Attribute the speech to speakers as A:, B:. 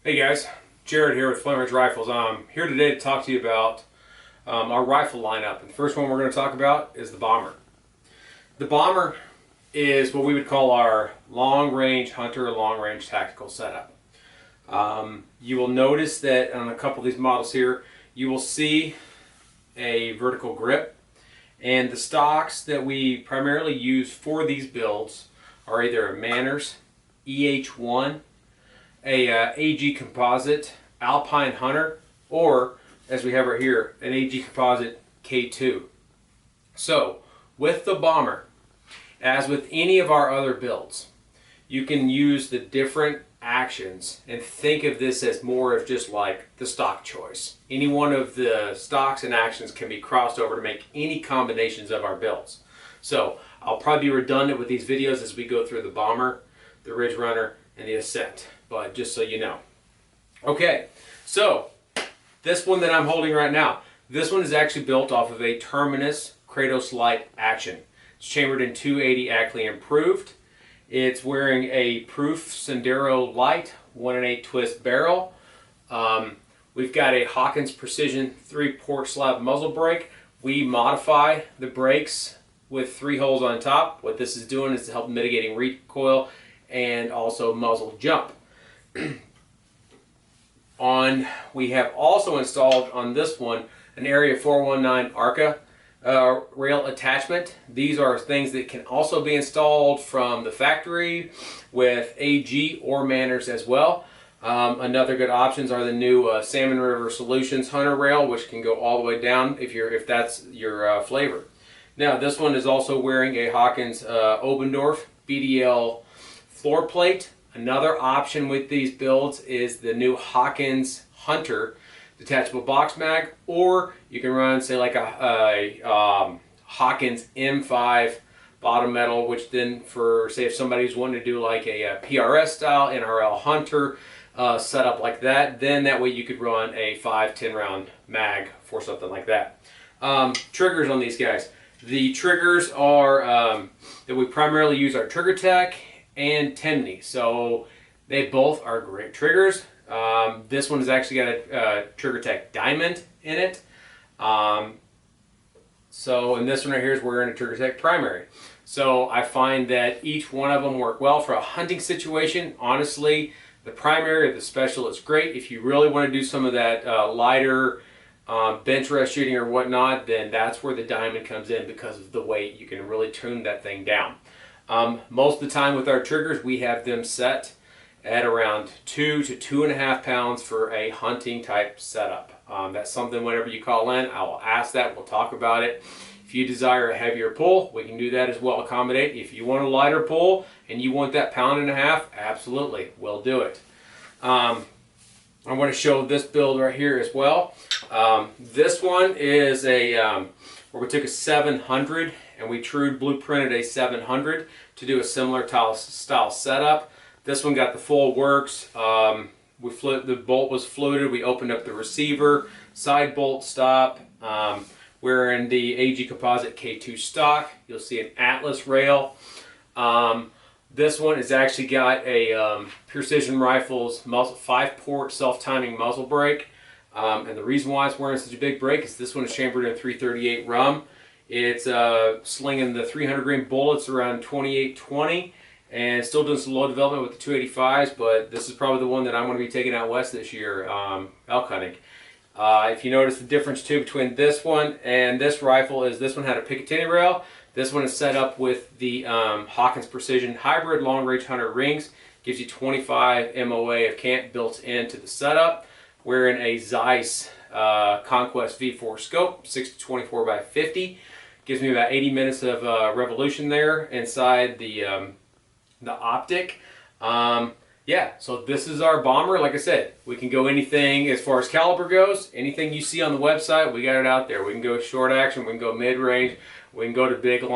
A: Hey guys, Jared here with Flint Rifles. I'm here today to talk to you about our rifle lineup. And the first one we're going to talk about is the Bomber. The Bomber is what we would call our long-range hunter, long-range tactical setup. You will notice that on a couple of these models here, you will see a vertical grip. And the stocks that we primarily use for these builds are either a Manners EH1, a AG Composite Alpine Hunter, or as we have right here, an AG Composite K2. So with the Bomber, as with any of our other builds, you can use the different actions and think of this as more of just like the stock choice. Any one of the stocks and actions can be crossed over to make any combinations of our builds. So I'll probably be redundant with these videos as we go through the Bomber, the Ridge Runner, and the Ascent, but just so you know. Okay, so this one that I'm holding right now, this one is actually built off of a Terminus Kratos Light action. It's chambered in 280 Ackley improved. It's wearing a Proof Sendero Light 1 1/8 twist barrel. We've got a Hawkins Precision 3-port slab muzzle brake. We modify the brakes with 3 holes on top. What this is doing is to help mitigating recoil and also muzzle jump. We have also installed on this one an Area 419 ARCA rail attachment. These are things that can also be installed from the factory with AG or Manners as well. Another good options are the new Salmon River Solutions Hunter rail, which can go all the way down if that's your flavor. Now this one is also wearing a Hawkins Obendorf BDL floor plate. Another option with these builds is the new Hawkins Hunter detachable box mag, or you can run say like a Hawkins M5 bottom metal, which then for say if somebody's wanting to do like a PRS style NRL Hunter setup like that, then that way you could run a 5-10 round mag for something like that. Triggers on these guys. The triggers are that we primarily use are Trigger Tech and Temney, so they both are great triggers. This one has actually got a Trigger Tech Diamond in it. And this one right here is wearing a Trigger Tech Primary. So I find that each one of them work well for a hunting situation. Honestly, the Primary or the Special is great. If you really want to do some of that lighter bench rest shooting or whatnot, then that's where the Diamond comes in because of the weight. You can really tune that thing down. Most of the time with our triggers, we have them set at around 2 to 2.5 pounds for a hunting type setup. That's something whenever you call in, I will ask that, we'll talk about it. If you desire a heavier pull, we can do that as well, accommodate. If you want a lighter pull and you want that 1.5 pounds, absolutely, we'll do it. I want to show this build right here as well. This one is a where we took a 700 and we true blueprinted a 700 to do a similar style setup. This one got the full works. The bolt was fluted. We opened up the receiver, side bolt stop. We're in the AG Composite K2 stock. You'll see an Atlas rail. This one has actually got a Precision Rifles 5-port self-timing muzzle brake. And the reason why it's wearing such a big brake is this one is chambered in 338 rum. It's slinging the 300 grain bullets around 28-20 and still doing some low development with the 285s, but this is probably the one that I'm going to be taking out west this year, elk hunting. If you notice the difference too between this one and this rifle is this one had a Picatinny rail. This one is set up with the Hawkins Precision Hybrid Long Range Hunter rings. Gives you 25 MOA of camp built into the setup. Wearing a Zeiss Conquest V4 scope, 6-24 by 50. Gives me about 80 minutes of revolution there inside the optic. Yeah, so this is our Bomber. Like I said, we can go anything as far as caliber goes. Anything you see on the website, we got it out there. We can go short action, we can go mid-range, we can go to big, long.